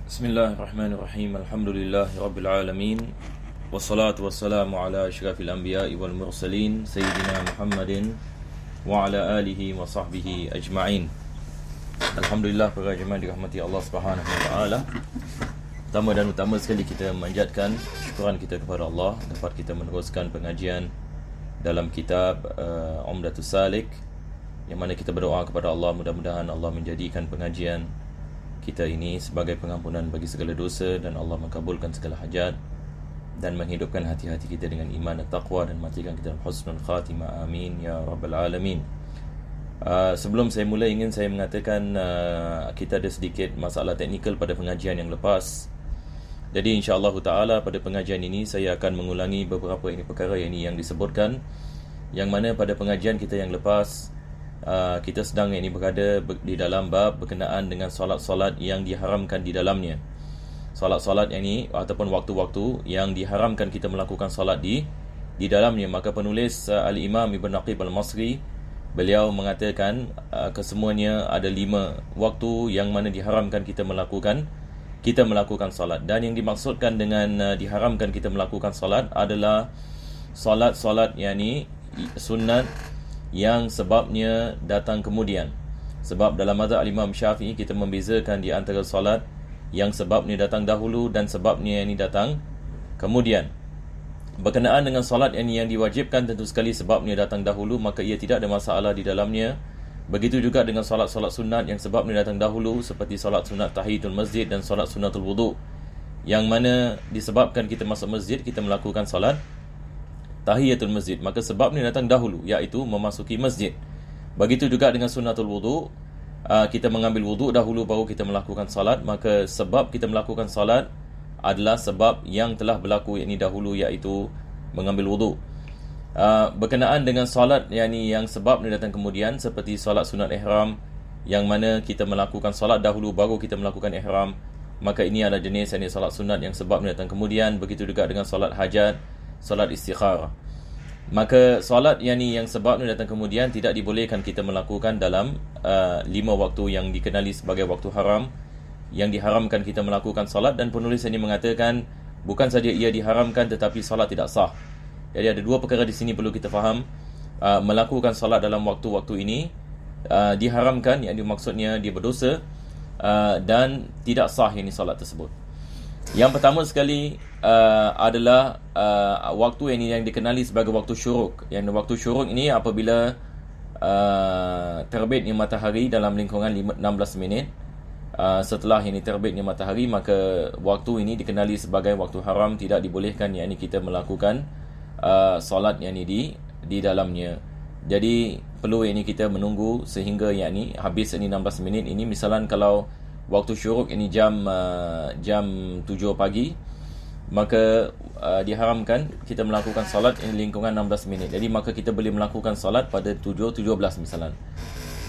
Bismillahirrahmanirrahim. Alhamdulillahi alamin. Wassalatu wassalamu ala asyrafil anbiya'i wal mursalin Sayyidina Muhammadin wa ala alihi wa sahbihi ajma'in. Alhamdulillah, para jemaah dirahmati Allah Subhanahu wa taala. Pertama dan utama sekali kita memanjatkan syukuran kita kepada Allah dapat kita meneruskan pengajian dalam kitab Umdatus Salik, yang mana kita berdoa kepada Allah mudah-mudahan Allah menjadikan pengajian kita ini sebagai pengampunan bagi segala dosa, dan Allah mengabulkan segala hajat dan menghidupkan hati-hati kita dengan iman dan taqwa, dan matikan kita dalam husnul khatimah, amin ya rabbal alamin. Sebelum saya mula, ingin saya mengatakan kita ada sedikit masalah teknikal pada pengajian yang lepas. Jadi insya-Allah taala pada pengajian ini saya akan mengulangi beberapa perkara yang disebutkan, yang mana pada pengajian kita yang lepas kita sedang berada di dalam bab berkenaan dengan solat-solat yang diharamkan di dalamnya. Solat-solat ataupun waktu-waktu yang diharamkan kita melakukan solat di dalamnya. Maka penulis Al-Imam Ibn Naqib Al-Masri, beliau mengatakan kesemuanya ada 5 waktu yang mana diharamkan kita melakukan solat. Dan yang dimaksudkan dengan diharamkan kita melakukan solat adalah solat-solat sunat yang sebabnya datang kemudian. Sebab dalam mazhab Imam Syafi'i kita membezakan di antara solat yang sebabnya datang dahulu dan sebabnya datang kemudian. Berkenaan dengan solat yang diwajibkan, tentu sekali sebabnya datang dahulu, maka ia tidak ada masalah di dalamnya. Begitu juga dengan solat-solat sunat yang sebabnya datang dahulu, seperti solat sunat tahiyatul masjid dan solat sunatul wudu, yang mana disebabkan kita masuk masjid, kita melakukan solat tahiyatul masjid, maka sebab ni datang dahulu, iaitu memasuki masjid. Begitu juga dengan sunatul wudu, kita mengambil wudu dahulu baru kita melakukan salat, maka sebab kita melakukan salat adalah sebab yang telah berlaku dahulu, iaitu mengambil wudu. Berkenaan dengan salat yang sebab ni datang kemudian, seperti salat sunat ihram, yang mana kita melakukan salat dahulu baru kita melakukan ihram, maka ini adalah jenis salat sunat yang sebab ni datang kemudian. Begitu juga dengan salat hajat, solat istikharah. Maka solat yang sebabnya datang kemudian tidak dibolehkan kita melakukan dalam 5 waktu yang dikenali sebagai waktu haram, yang diharamkan kita melakukan solat. Dan penulis ini mengatakan bukan saja ia diharamkan, tetapi solat tidak sah. Jadi ada 2 perkara di sini perlu kita faham. Melakukan solat dalam waktu-waktu ini diharamkan, yang maksudnya dia berdosa, dan tidak sah solat tersebut. Yang pertama sekali adalah waktu yang dikenali sebagai waktu syuruk. Yang waktu syuruk ini apabila terbitnya matahari dalam lingkungan 16 minit. Setelah terbitnya matahari, maka waktu ini dikenali sebagai waktu haram, tidak dibolehkan kita melakukan solat di dalamnya. Jadi perlu kita menunggu sehingga habis 16 minit ini. Misalan kalau waktu syuruk jam 7 pagi, maka diharamkan kita melakukan salat lingkungan 16 minit. Jadi maka kita boleh melakukan salat pada 7.17 misalan.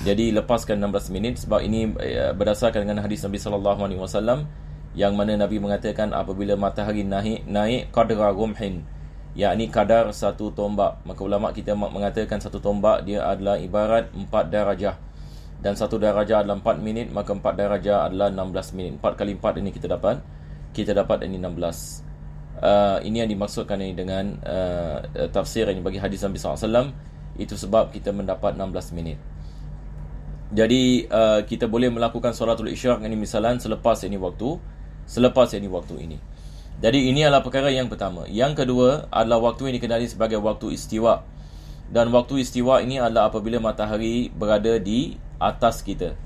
Jadi lepaskan 16 minit, sebab ini berdasarkan dengan hadis Nabi SAW, yang mana Nabi mengatakan apabila matahari naik qadra rumhin, yakni kadar satu tombak. Maka ulama kita mengatakan satu tombak dia adalah ibarat 4 darajah, dan 1 darajah adalah 4 minit, maka 4 darajah adalah 16 minit. 4 kali 4 ini kita dapat 16. Ini yang dimaksudkan dengan tafsir yang bagi hadis Nabi SAW. Itu sebab kita mendapat 16 minit. Jadi kita boleh melakukan solatul isyak misalan selepas waktu ini. Jadi ini adalah perkara yang pertama. Yang kedua adalah waktu yang dikenali sebagai waktu istiwa. Dan waktu istiwa ini adalah apabila matahari berada di atas kita,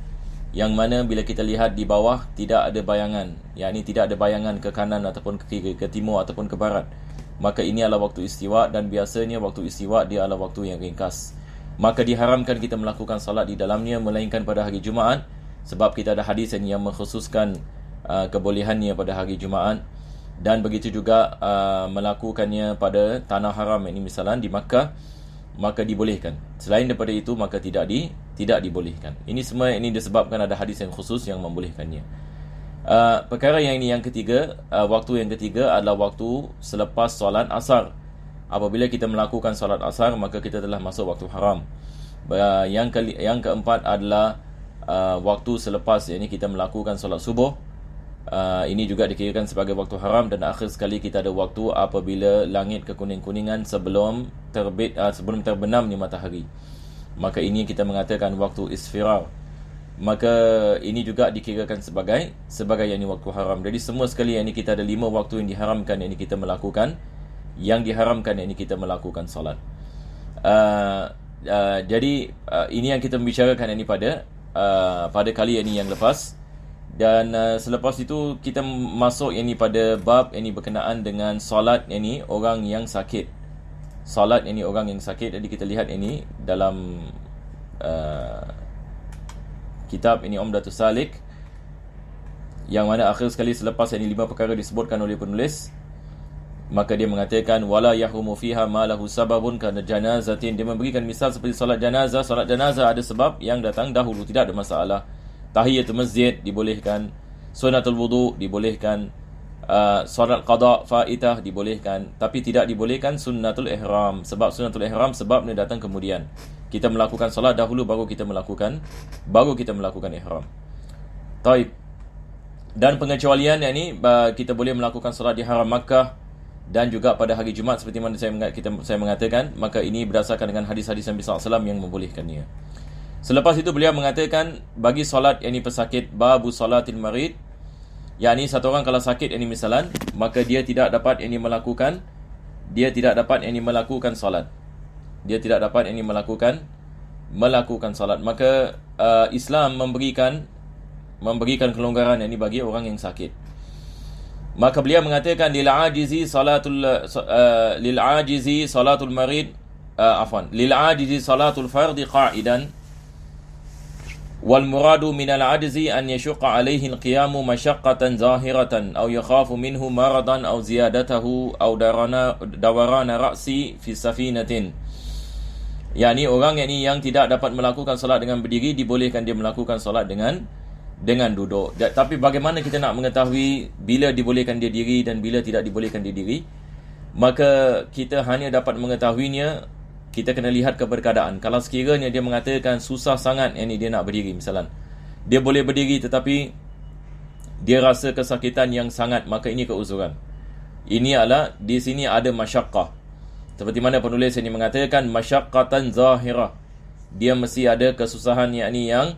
yang mana bila kita lihat di bawah tidak ada bayangan, yakni tidak ada bayangan ke kanan ataupun ke kiri, ke timur ataupun ke barat. Maka ini adalah waktu istiwa, dan biasanya waktu istiwa dia adalah waktu yang ringkas. Maka diharamkan kita melakukan salat di dalamnya melainkan pada hari Jumaat, sebab kita ada hadis yang mengkhususkan kebolehannya pada hari Jumaat. Dan begitu juga melakukannya pada tanah haram, misalan di Makkah, maka dibolehkan. Selain daripada itu maka tidak dibolehkan. Ini semua disebabkan ada hadis yang khusus yang membolehkannya. Perkara yang ketiga, waktu yang ketiga adalah waktu selepas solat asar. Apabila kita melakukan solat asar, maka kita telah masuk waktu haram. Yang keempat adalah waktu selepas kita melakukan solat subuh. Ini juga dikirakan sebagai waktu haram. Dan akhir sekali kita ada waktu apabila langit kekuning-kuningan sebelum terbit, sebelum terbenamnya matahari. Maka ini kita mengatakan waktu isfirar. Maka ini juga dikirakan sebagai yang ini waktu haram. Jadi semua sekali yang ini kita ada 5 waktu yang diharamkan yang ini kita melakukan. Yang diharamkan yang ini kita melakukan salat. Jadi ini yang kita membicarakan yang ini pada kali yang ini yang lepas. Dan selepas itu kita masuk yang ini pada bab yang ini berkenaan dengan salat yang ini orang yang sakit. Salat yang ini orang yang sakit. Jadi kita lihat ini dalam kitab ini Umdatus Salik, yang mana akhir sekali selepas ini 5 perkara disebutkan oleh penulis, maka dia mengatakan wala yahrumu fiha ma lahu sababun kana janazatin. Dia memberikan misal seperti solat janazah. Solat janazah ada sebab yang datang dahulu, tidak ada masalah. Tahiyatul masjid dibolehkan, sunnatul wudu dibolehkan, solat qada faitah dibolehkan, tapi tidak dibolehkan sunnatul ihram. Sebab sunnatul ihram sebabnya datang kemudian. Kita melakukan solat dahulu baru kita melakukan ihram. Taib. Dan pengecualian yang ini kita boleh melakukan solat di haram Makkah dan juga pada hari Jumaat seperti mana saya mengatakan. Maka ini berdasarkan dengan hadis-hadis Nabi SAW yang membolehkannya. Selepas itu beliau mengatakan bagi solat yang ini pesakit, babu salatil marid, yakni satu orang kalau sakit yang ini misalan, maka dia tidak dapat yang ini melakukan solat. Dia tidak dapat yang ini melakukan salat. Maka Islam memberikan kelonggaran yang ini bagi orang yang sakit. Maka beliau mengatakan lil ajizi salatul marid lil ajizi salatul fardhi qa'idan wal muradu min al ajzi an yashqa alayhi al qiyamu mashaqqatan zahiratan aw yakhafu minhu maradan aw ziyadatahu aw dawarana ra'si fi safinatin. Yani orang yang tidak dapat melakukan solat dengan berdiri, dibolehkan dia melakukan solat dengan duduk. Tapi bagaimana kita nak mengetahui bila dibolehkan dia diri dan bila tidak dibolehkan dia diri? Maka kita hanya dapat mengetahuinya, kita kena lihat keberkadaan. Kalau sekiranya dia mengatakan susah sangat yang ni dia nak berdiri misalan, dia boleh berdiri tetapi dia rasa kesakitan yang sangat, maka ini keuzuran. Ini adalah di sini ada masyaqqah. Seperti mana penulis ini mengatakan masyaqqatan zahirah. Dia mesti ada kesusahan yang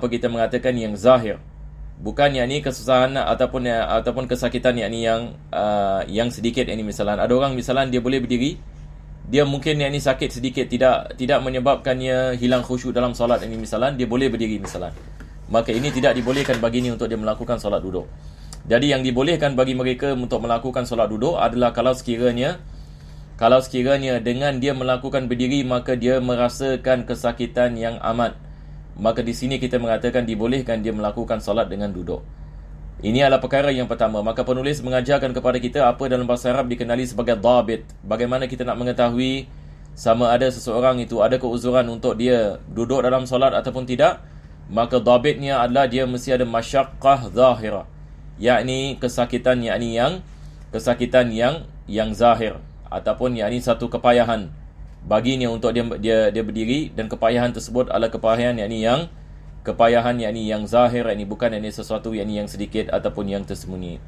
kita mengatakan yang zahir. Bukan yakni kesusahan ataupun kesakitan yang sedikit ini misalan. Ada orang misalan dia boleh berdiri, dia mungkin yakni sakit sedikit, tidak menyebabkannya hilang khusyuk dalam solat ini misalan, dia boleh berdiri misalan. Maka ini tidak dibolehkan baginya untuk dia melakukan solat duduk. Jadi yang dibolehkan bagi mereka untuk melakukan solat duduk adalah kalau sekiranya dengan dia melakukan berdiri maka dia merasakan kesakitan yang amat, maka di sini kita mengatakan dibolehkan dia melakukan solat dengan duduk. Ini adalah perkara yang pertama. Maka penulis mengajarkan kepada kita apa dalam bahasa Arab dikenali sebagai dhabit. Bagaimana kita nak mengetahui sama ada seseorang itu ada keuzuran untuk dia duduk dalam solat ataupun tidak. Maka dhabitnya adalah dia mesti ada masyaqqah zahirah, yakni kesakitan yang zahir, ataupun yakni satu kepayahan baginya untuk dia berdiri, dan kepayahan tersebut adalah kepayahan yang zahir, yakni bukan yakni sesuatu yang sedikit ataupun yang tersembunyi.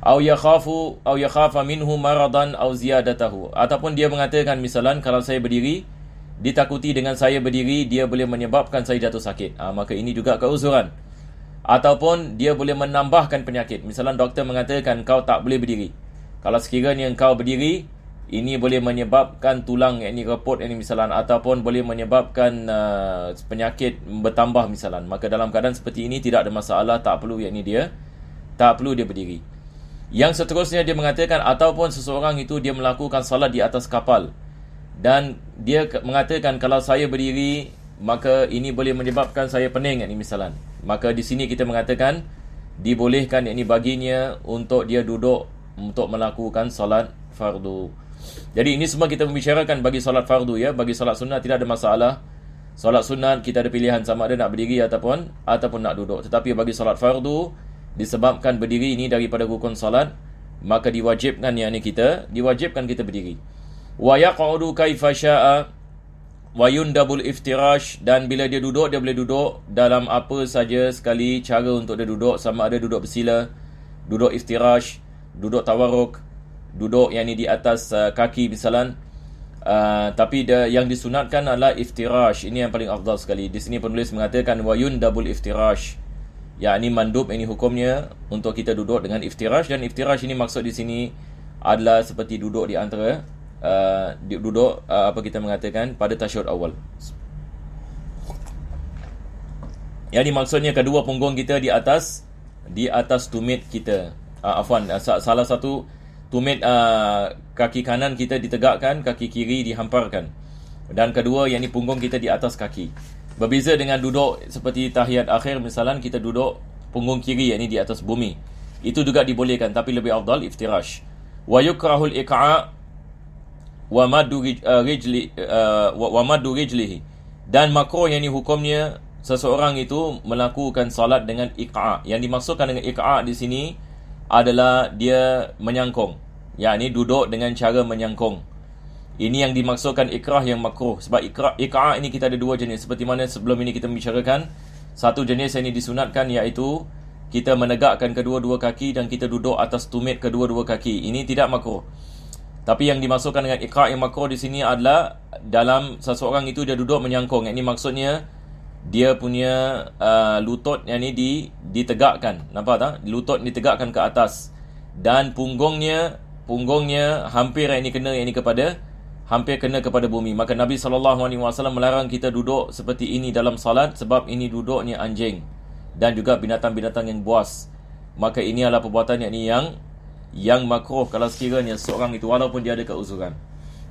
Au yakhafa minhu maradan au ziyadatahu, ataupun dia mengatakan misalan kalau saya berdiri, ditakuti dengan saya berdiri dia boleh menyebabkan saya jatuh sakit. Maka ini juga keuzuran. Ataupun dia boleh menambahkan penyakit. Misalan doktor mengatakan kau tak boleh berdiri. Kalau sekiranya kau berdiri, ini boleh menyebabkan tulang yakni repot yakni misalan, ataupun boleh menyebabkan penyakit bertambah misalan. Maka dalam keadaan seperti ini tidak ada masalah, tak perlu dia berdiri. Yang seterusnya dia mengatakan ataupun seseorang itu dia melakukan salat di atas kapal dan dia mengatakan kalau saya berdiri maka ini boleh menyebabkan saya pening yakni misalan. Maka di sini kita mengatakan dibolehkan yakni baginya untuk dia duduk untuk melakukan salat fardu. Jadi ini semua kita membicarakan bagi solat fardu ya. Bagi solat sunat tidak ada masalah. Solat sunat kita ada pilihan sama ada nak berdiri ataupun nak duduk. Tetapi bagi solat fardu, disebabkan berdiri ini daripada rukun solat, maka diwajibkan kita berdiri. Wa yaq'udu kaifa syaa Wayundabul iftirash, dan bila dia duduk, dia boleh duduk dalam apa saja sekali cara untuk dia duduk, sama ada duduk bersila, duduk iftirash, duduk tawarruk, duduk yang ni di atas kaki misalan. Tapi yang disunatkan adalah iftirash. Ini yang paling afdal sekali. Di sini penulis mengatakan wayundabul iftirash, yakni mandub, ini hukumnya untuk kita duduk dengan iftirash. Dan iftirash ini maksud di sini adalah seperti duduk di antara duduk apa kita mengatakan pada tasyahud awal. Yang maksudnya kedua punggung kita di atas tumit kita. Salah satu tumit kaki kanan kita ditegakkan, kaki kiri dihamparkan. Dan kedua, yakni punggung kita di atas kaki. Berbeza dengan duduk seperti tahiyat akhir misalan, kita duduk punggung kiri yakni di atas bumi. Itu juga dibolehkan, tapi lebih afdal iftirash. Wa yukrahul iqa' wa maddu rijlihi, dan makruh yakni hukumnya seseorang itu melakukan salat dengan iqa'. Yang dimaksudkan dengan iqa' di sini adalah dia menyangkung, yakni duduk dengan cara menyangkung. Ini yang dimaksudkan ikrah yang makruh. Sebab iqa' ini kita ada dua jenis. Seperti mana sebelum ini kita membicarakan, satu jenis yang ini disunatkan, iaitu kita menegakkan kedua-dua kaki dan kita duduk atas tumit kedua-dua kaki. Ini tidak makruh. Tapi yang dimaksudkan dengan iqa' yang makruh di sini adalah dalam seseorang itu dia duduk menyangkung. Ini maksudnya dia punya lutut yang ni ditegakkan. Nampak tak? Lutut ditegakkan ke atas, dan punggungnya hampir hampir kena kepada bumi. Maka Nabi SAW melarang kita duduk seperti ini dalam salat, sebab ini duduknya anjing dan juga binatang-binatang yang buas. Maka ini adalah perbuatan yang makruh kalau sekiranya seorang itu walaupun dia ada keuzuran.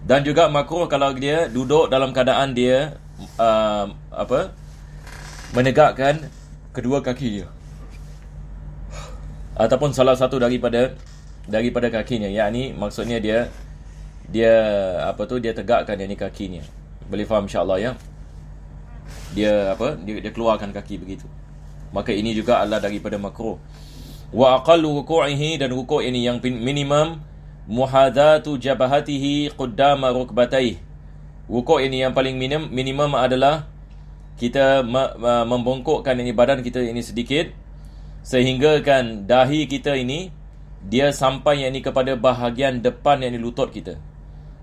Dan juga makruh kalau dia duduk dalam keadaan dia menegakkan kedua kakinya, ataupun salah satu daripada kakinya, yakni maksudnya dia tegakkan yakni kakinya. Boleh faham insya-Allah ya. Dia keluarkan kaki begitu. Maka ini juga adalah daripada makruh. Wa aqallu ruku'ihi, dan rukuk ini yang minimum muhadatu jabahatihi qaddama rukbatayhi. Rukuk ini yang paling minimum adalah kita membongkokkan ini badan kita ini sedikit, sehingga kan dahi kita ini dia sampai yang ini kepada bahagian depan yang ini lutut kita.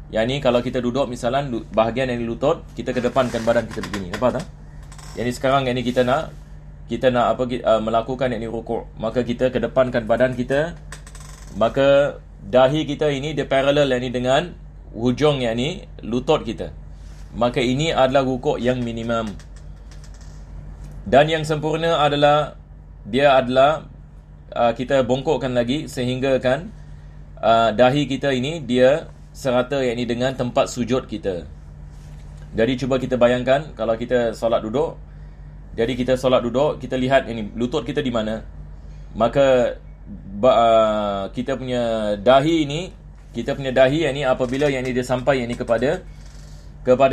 Yang ni kalau kita duduk misalan bahagian yang ini lutut, kita kedepankan badan kita begini. Nampak tak? Yang ni sekarang yang ni kita nak melakukan yang ni rukuk, maka kita kedepankan badan kita, maka dahi kita ini dia parallel yang ni dengan hujung yang ni lutut kita. Maka ini adalah rukuk yang minimum. Dan yang sempurna adalah kita bongkokkan lagi sehingga kan dahi kita ini dia serata yang ni dengan tempat sujud kita. Jadi cuba kita bayangkan kalau kita solat duduk. Jadi kita solat duduk, kita lihat ini lutut kita di mana. Maka kita punya dahi ini yang ni apabila yang ni dia sampai yang ni kepada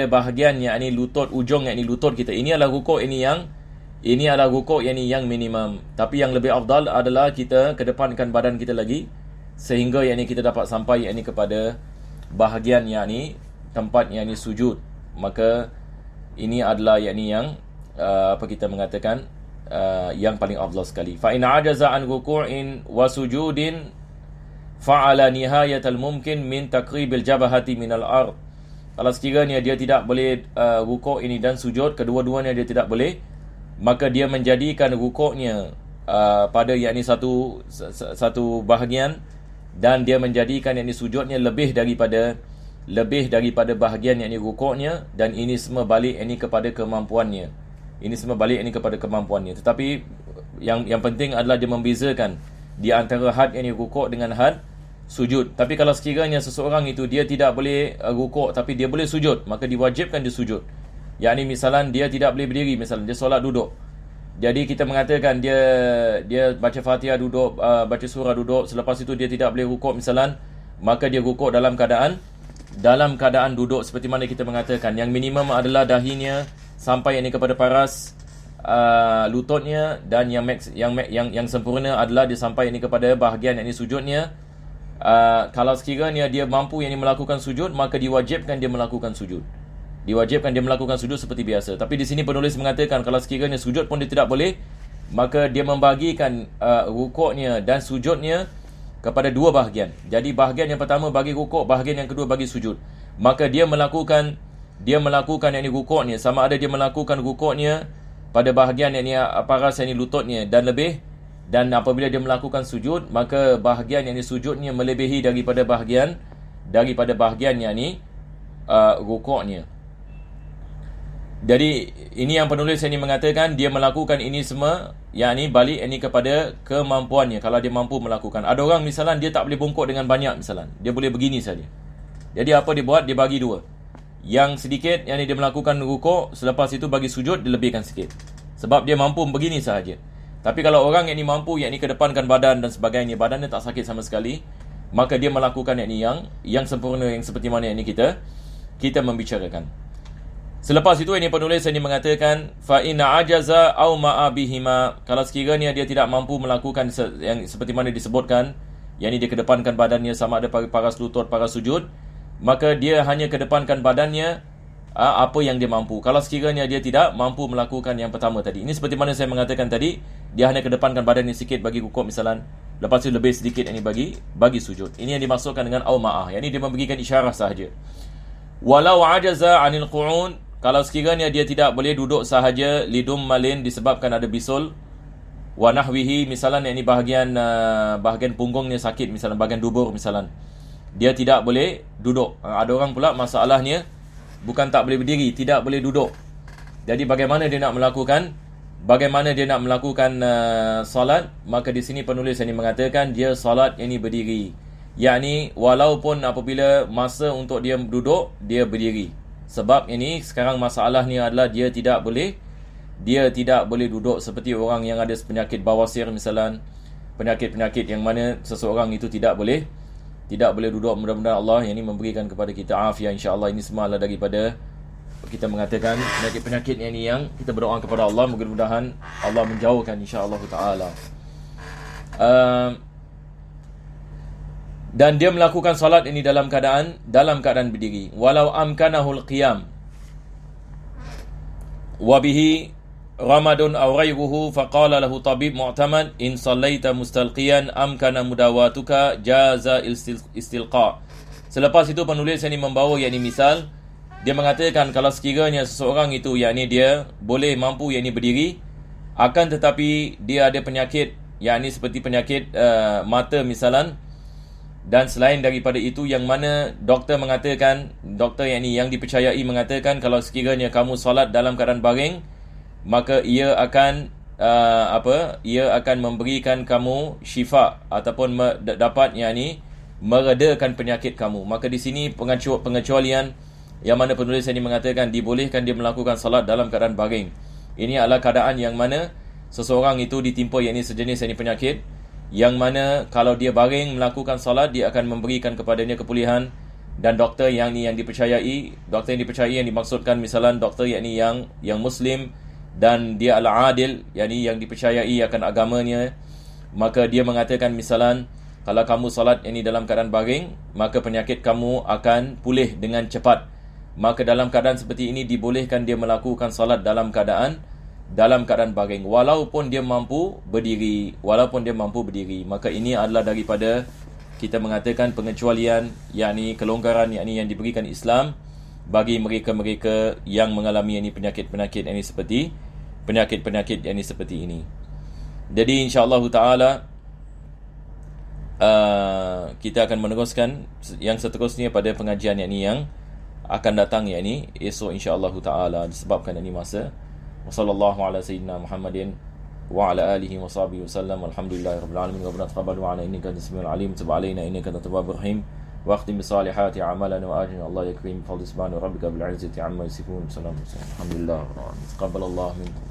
bahagian yang ni lutut, ujung yang ni lutut kita. Ini adalah rukuk yang minimum. Tapi yang lebih afdal adalah kita kedepankan badan kita lagi sehingga yang ni kita dapat sampai yang ni kepada bahagian yang ni tempat yang ni sujud. Maka ini adalah yang ni yang kita mengatakan yang paling afdal sekali. Fa in ajaza an ruku'in wa sujudin fa'ala nihayatal mumkin min taqribil jabahati minal ard. Kalau sekiranya dia tidak boleh rukuk ini dan sujud, kedua-duanya dia tidak boleh, maka dia menjadikan rukuknya pada yakni satu bahagian, dan dia menjadikan yakni sujudnya lebih daripada bahagian yakni rukuknya, dan ini semua balik yakni kepada kemampuannya. Tetapi yang penting adalah dia membezakan di antara had yakni rukuk dengan had sujud. Tapi kalau sekiranya seseorang itu dia tidak boleh rukuk tapi dia boleh sujud, maka diwajibkan dia sujud. Yakni misalan dia tidak boleh berdiri, misalan dia solat duduk. Jadi kita mengatakan dia baca Fatihah duduk, baca surah duduk, selepas itu dia tidak boleh rukuk misalan, maka dia rukuk dalam keadaan duduk. Seperti mana kita mengatakan yang minimum adalah dahinya sampai yang kepada paras lututnya, dan yang sempurna adalah dia sampai yang kepada bahagian yang sujudnya. Kalau sekiranya dia mampu yang melakukan sujud, maka diwajibkan dia melakukan sujud. Diwajibkan dia melakukan sujud seperti biasa. Tapi di sini penulis mengatakan kalau sekiranya sujud pun dia tidak boleh, maka dia membagikan rukuknya dan sujudnya kepada dua bahagian. Jadi bahagian yang pertama bagi rukuk, bahagian yang kedua bagi sujud. Maka dia melakukan yakni rukuknya, sama ada dia melakukan rukuknya pada bahagian yakni paras yakni lututnya dan lebih, dan apabila dia melakukan sujud, maka bahagian yakni sujudnya melebihi daripada bahagian yakni rukuknya. Jadi ini yang penulis ini mengatakan dia melakukan ini semua yakni balik ini kepada kemampuannya. Kalau dia mampu melakukan. Ada orang misalnya dia tak boleh bongkok dengan banyak misalnya. Dia boleh begini saja. Jadi apa dia buat? Dia bagi dua. Yang sedikit yakni dia melakukan rukuk, selepas itu bagi sujud dia lebihkan sikit. Sebab dia mampu begini sahaja. Tapi kalau orang yakni mampu yakni kedepankan badan dan sebagainya, badannya tak sakit sama sekali, maka dia melakukan yakni yang sempurna, yang seperti mana yakni kita membicarakan. Selepas itu ini penulis ini mengatakan fa inna ajaza au ma'a bihima, kalau sekiranya dia tidak mampu melakukan yang seperti mana disebutkan, yakni dia kedepankan badannya sama ada paras lutut, paras sujud, maka dia hanya kedepankan badannya apa yang dia mampu. Kalau sekiranya dia tidak mampu melakukan yang pertama tadi, ini seperti mana saya mengatakan tadi, dia hanya kedepankan badannya sikit bagi rukuk misalan, lepas itu lebih sedikit ini bagi sujud. Ini yang dimaksudkan dengan au ma'ah, yakni dia memberikan isyarat sahaja. Walau ajaza 'anil qu'ud, kalau sekiranya dia tidak boleh duduk sahaja, lidum malin, disebabkan ada bisul, wa nahwihi, misalan ini bahagian punggungnya sakit, misalan bahagian dubur misalan, dia tidak boleh duduk. Ada orang pula masalahnya bukan tak boleh berdiri, tidak boleh duduk. Jadi bagaimana dia nak melakukan salat? Maka di sini penulis ini mengatakan dia salat ini berdiri, yakni walaupun apabila masa untuk dia duduk, dia berdiri. Sebab ini sekarang masalahnya adalah dia tidak boleh duduk, seperti orang yang ada penyakit bawasir misalan, penyakit-penyakit yang mana seseorang itu tidak boleh duduk. Mudah-mudahan Allah yang ini memberikan kepada kita afiat insya-Allah. Ini semua adalah daripada kita mengatakan penyakit-penyakit yang kita berdoa kepada Allah, mudah-mudahan Allah menjauhkan insya-Allah taala. Dan dia melakukan salat ini dalam keadaan berdiri. Walau amkanahul qiyam wa bihi ramadun aw ghayruhu faqala lahu tabib mu'tamad in sallaita mustalqiyan amkana mudawatuka jaza istilqa. Selepas itu penulis ini membawa yakni misal, dia mengatakan kalau sekiranya seseorang itu yakni dia boleh mampu yakni berdiri, akan tetapi dia ada penyakit yakni seperti penyakit mata misalan, dan selain daripada itu yang mana doktor yang dipercayai mengatakan kalau sekiranya kamu solat dalam keadaan baring, maka ia akan memberikan kamu syifa ataupun dapat yakni meredakan penyakit kamu. Maka di sini pengecualian yang mana penulis ini mengatakan dibolehkan dia melakukan solat dalam keadaan baring. Ini adalah keadaan yang mana seseorang itu ditimpa yakni sejenis yakni penyakit, yang mana kalau dia baring melakukan salat, dia akan memberikan kepadanya kepulihan. Dan doktor yang dipercayai yang dimaksudkan misalan doktor yakni yang muslim dan dia adalah adil, yakni yang dipercayai akan agamanya, maka dia mengatakan misalan kalau kamu salat yakni dalam keadaan baring, maka penyakit kamu akan pulih dengan cepat. Maka dalam keadaan seperti ini dibolehkan dia melakukan salat dalam keadaan baring walaupun dia mampu berdiri. Maka ini adalah daripada kita mengatakan pengecualian, yakni kelonggaran yakni yang diberikan Islam bagi mereka-mereka yang mengalami yakni penyakit-penyakit yakni seperti penyakit-penyakit yakni seperti ini. Jadi insya-Allah taala kita akan meneruskan yang seterusnya pada pengajian yakni yang akan datang yakni esok insya-Allah taala, disebabkan yakni masa. Wassallallahu ala sayyidina Muhammadin wa ala alihi wa sahbihi wasallam. Alhamdulillahirabbil alamin. Rabbana taqabbal du'ana innaka antas samiul alim, tub alaina innaka antat tawwabur rahim, wa akhtim bisalihati a'malana wa ajina Allah yakrim fadl subhana rabbika bil izzati amma yasifun. Alhamdulillah. Taqabbalallahu minkum.